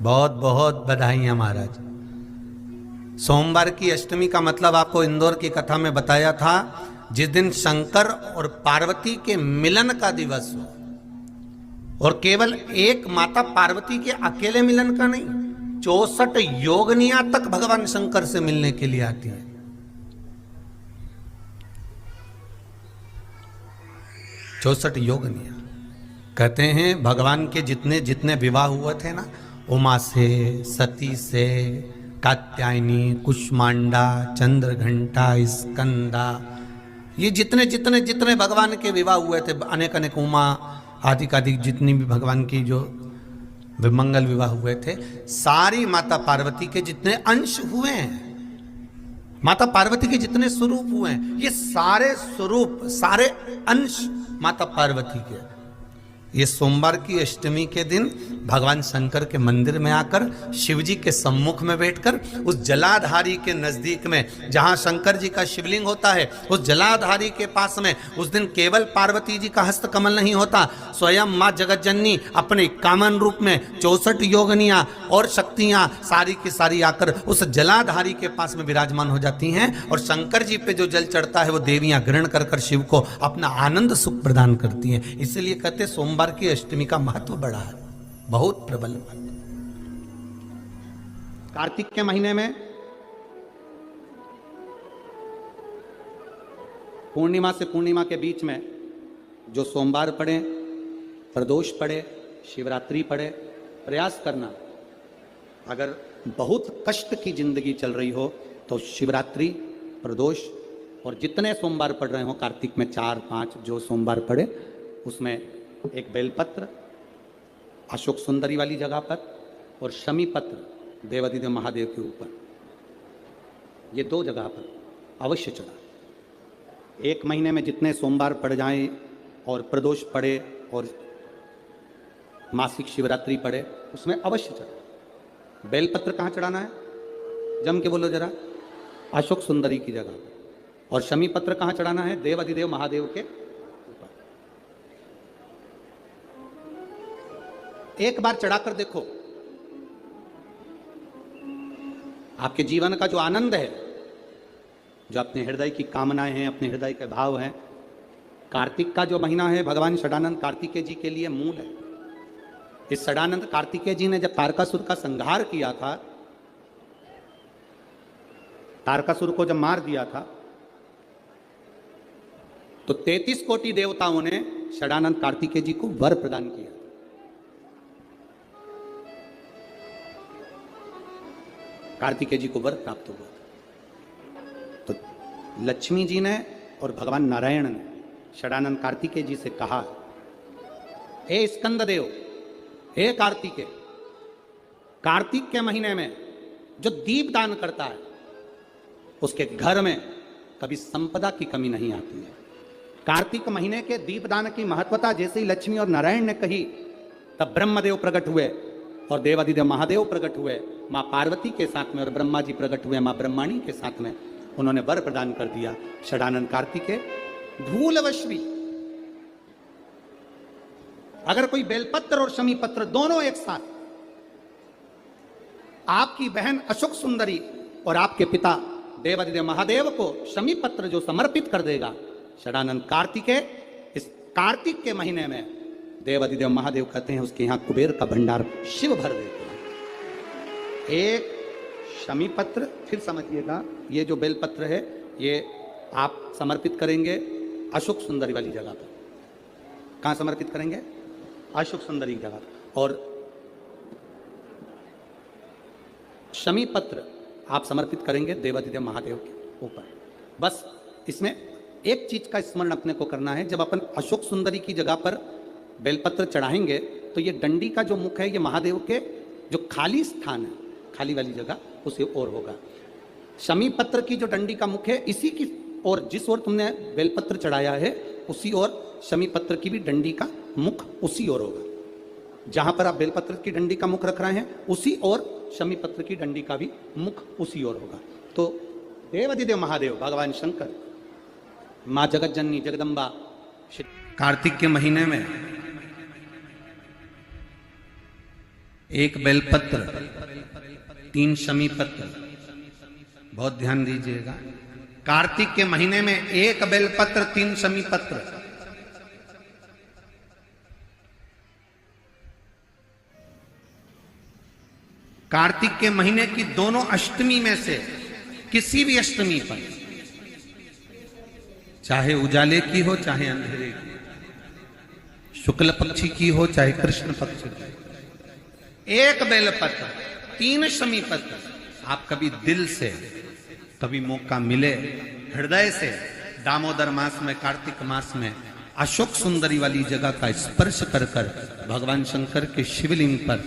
बहुत बहुत बधाइयाँ महाराज। सोमवार की अष्टमी का मतलब आपको इंदौर की कथा में बताया था, जिस दिन शंकर और पार्वती के मिलन का दिवस हो, और केवल एक माता पार्वती के अकेले मिलन का नहीं, 64 योगनियां तक भगवान शंकर से मिलने के लिए आती है। 64 योगनियां। कहते हैं भगवान के जितने जितने विवाह हुए थे ना, उमा से, सती से, कात्यायनी, कुष्मांडा, चंद्रघंटा, स्कंदा, ये जितने जितने जितने भगवान के विवाह हुए थे, अनेक अनेक उमा आदि आदि जितनी भी भगवान की जो विमंगल विवाह हुए थे, सारी माता पार्वती के जितने अंश हुए हैं, माता पार्वती के जितने स्वरूप हुए हैं, ये सारे स्वरूप, सारे अंश माता पार्वती के। ये सोमवार की अष्टमी के दिन भगवान शंकर के मंदिर में आकर शिव जी के सम्मुख में बैठकर उस जलाधारी के नजदीक में, जहां शंकर जी का शिवलिंग होता है, उस जलाधारी के पास में उस दिन केवल पार्वती जी का हस्त कमल नहीं होता, स्वयं मां जगतजननी अपने कामन रूप में 64 योगनियां और शक्तियां सारी की सारी आकर उस जलाधारी के पास में विराजमान हो जाती हैं, और शंकर जी पे जो जल चढ़ता है वो देवियां ग्रहण कर कर शिव को अपना आनंद सुख प्रदान करती हैं। इसलिए कहते सोमवार की अष्टमी का महत्व बड़ा है, बहुत प्रबल। कार्तिक के महीने में पूर्णिमा से पूर्णिमा के बीच में जो सोमवार पड़े, प्रदोष पड़े, शिवरात्रि पड़े, प्रयास करना, अगर बहुत कष्ट की जिंदगी चल रही हो तो शिवरात्रि, प्रदोष और जितने सोमवार पड़ रहे हो कार्तिक में 4-5 जो सोमवार पड़े, उसमें एक बेलपत्र अशोक सुंदरी वाली जगह पर और शमी पत्र देवादिदेव महादेव के ऊपर, ये 2 जगह पर अवश्य चढ़ा। एक महीने में जितने सोमवार पड़ जाएं और प्रदोष पड़े और मासिक शिवरात्रि पड़े, उसमें अवश्य चढ़ा। बेलपत्र कहाँ चढ़ाना है? जम के बोलो जरा। अशोक सुंदरी की जगह पर। और शमी पत्र कहाँ चढ़ाना है? देवादिदेव महादेव के ऊपर। एक बार चढ़ाकर देखो, आपके जीवन का जो आनंद है, जो अपने हृदय की कामनाएं हैं, अपने हृदय के भाव हैं, कार्तिक का जो महीना है भगवान षडानंद कार्तिकेय जी के लिए मूल है। इस षडानंद कार्तिकेय जी ने जब तारकासुर का संहार किया था, तारकासुर को जब मार दिया था, तो 33 कोटि देवताओं ने षडानंद कार्तिकेय जी को वर प्रदान किया। कार्तिकेय जी को वर प्राप्त हुआ। तो लक्ष्मी जी ने और भगवान नारायण ने षडानंद कार्तिकेय जी से कहा, हे स्कंद देव, हे कार्तिकेय, कार्तिक के महीने में जो दीप दान करता है उसके घर में कभी संपदा की कमी नहीं आती है। कार्तिक महीने के दीपदान की महत्वता जैसे ही लक्ष्मी और नारायण ने कही, तब ब्रह्मदेव प्रकट हुए और देवादिदेव महादेव प्रकट हुए मां पार्वती के साथ में, और ब्रह्मा जी प्रकट हुए मां ब्रह्माणी के साथ में। उन्होंने वर प्रदान कर दिया। षडानंद कार्तिकेय भूलवश भी अगर कोई बेलपत्र और शमी पत्र दोनों एक साथ आपकी बहन अशोक सुंदरी और आपके पिता देवादिदेव महादेव को शमी पत्र जो समर्पित कर देगा, षडानंद कार्तिकेय इस कार्तिक के महीने में देवादिदेव महादेव कहते हैं उसके यहां कुबेर का भंडार शिव भर देते हैं। एक शमी पत्र, फिर समझिएगा, ये जो बेलपत्र है ये आप समर्पित करेंगे अशोक सुंदरी वाली जगह पर। कहां समर्पित करेंगे? अशोक सुंदरी की जगह। और शमी पत्र आप समर्पित करेंगे देवादिदेव महादेव के ऊपर। बस इसमें एक चीज का स्मरण अपने को करना है, जब अपन अशोक सुंदरी की जगह पर बेलपत्र चढ़ाएंगे तो ये डंडी का जो मुख है ये महादेव के जो खाली स्थान है, खाली वाली जगह, उसी ओर होगा। शमी पत्र की जो डंडी का मुख है इसी की ओर, जिस ओर तुमने बेलपत्र चढ़ाया है उसी ओर शमी पत्र की भी डंडी का मुख उसी ओर होगा। जहां पर आप बेलपत्र की डंडी का मुख रख रहे हैं उसी ओर शमी पत्र की डंडी का भी मुख उसी ओर होगा। तो देवादिदेव महादेव भगवान शंकर, मां जगतजननी जगदम्बा, कार्तिक के महीने में एक बेलपत्र, 3 शमी पत्र। बहुत ध्यान दीजिएगा, कार्तिक के महीने में 1 बेलपत्र, 3 शमी पत्र। कार्तिक के महीने की दोनों अष्टमी में से किसी भी अष्टमी पर, चाहे उजाले की हो चाहे अंधेरे की, शुक्ल पक्षी की हो चाहे कृष्ण पक्ष की, 1 बेलपत्र, 3 शमी पत्र। आप कभी दिल से, कभी मौका मिले हृदय से, दामोदर मास में, कार्तिक मास में अशोक सुंदरी वाली जगह का स्पर्श कर कर भगवान शंकर के शिवलिंग पर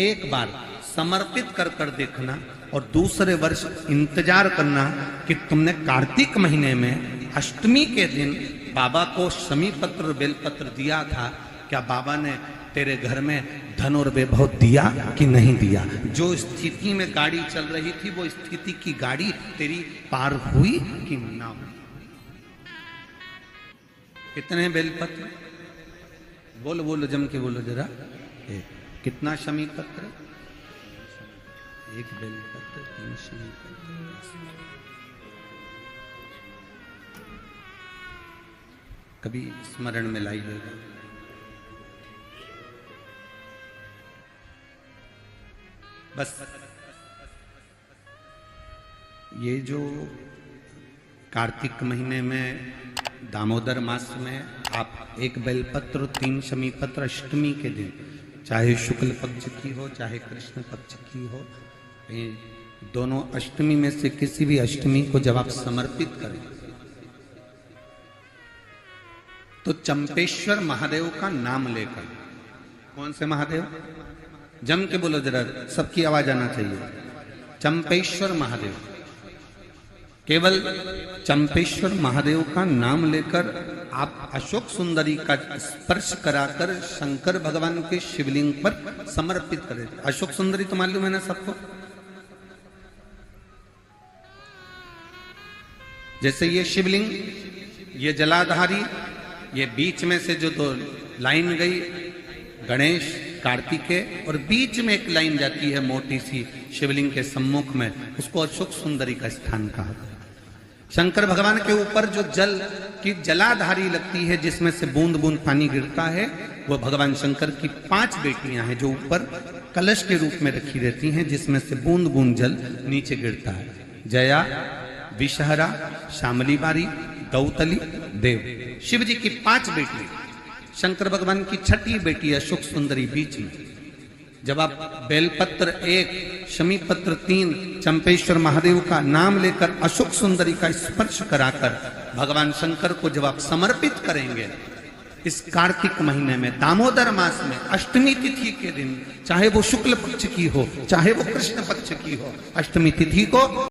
एक बार समर्पित कर कर देखना, और दूसरे वर्ष इंतजार करना कि तुमने कार्तिक महीने में अष्टमी के दिन बाबा को शमी पत्र बेलपत्र दिया था, क्या बाबा ने तेरे घर में धन और वैभव दिया कि नहीं दिया? जो स्थिति में गाड़ी चल रही थी वो स्थिति की गाड़ी तेरी पार हुई कि ना हुई? कितने बेलपत्र? बोलो बोलो, जम के बोलो जरा। कितना शमी पत्र? 1 बेलपत्र, 3 शमी पत्र। कभी स्मरण में लाइएगा। बस ये जो कार्तिक महीने में दामोदर मास में आप 1 बेलपत्र, 3 शमी पत्र अष्टमी के दिन, चाहे शुक्ल पक्ष की हो चाहे कृष्ण पक्ष की हो, दोनों अष्टमी में से किसी भी अष्टमी को जब आप समर्पित करें तो चंपेश्वर महादेव का नाम लेकर, कौन से महादेव? जम के बोलो जरा, सबकी आवाज आना चाहिए। चंपेश्वर महादेव, केवल चंपेश्वर महादेव का नाम लेकर आप अशोक सुंदरी का स्पर्श कराकर शंकर भगवान के शिवलिंग पर समर्पित करें। अशोक सुंदरी तो मालूम है ना सबको? जैसे ये शिवलिंग, ये जलाधारी, ये बीच में से जो 2 लाइन गई, गणेश कार्तिकेय, और बीच में एक लाइन जाती है मोटी सी शिवलिंग के सम्मुख में, उसको अशोक सुंदरी का स्थान कहा। शंकर भगवान के ऊपर जो जल की जलाधारी लगती है, जिसमें से बूंद बूंद पानी गिरता है, वो भगवान शंकर की 5 बेटियां हैं जो ऊपर कलश के रूप में रखी रहती हैं, जिसमें से बूंद बूंद जल नीचे गिरता है। जया, विषहरा, शामली बारी, दौतली, देव, शिव जी की 5 बेटी। शंकर भगवान की 6ठी बेटी अशोक सुंदरी बीच में। जब आप बेलपत्र 1, शमी पत्र 3, चंपेश्वर महादेव का नाम लेकर अशोक सुंदरी का स्पर्श कराकर भगवान शंकर को जब आप समर्पित करेंगे इस कार्तिक महीने में, दामोदर मास में, अष्टमी तिथि के दिन, चाहे वो शुक्ल पक्ष की हो चाहे वो कृष्ण पक्ष की हो, अष्टमी तिथि को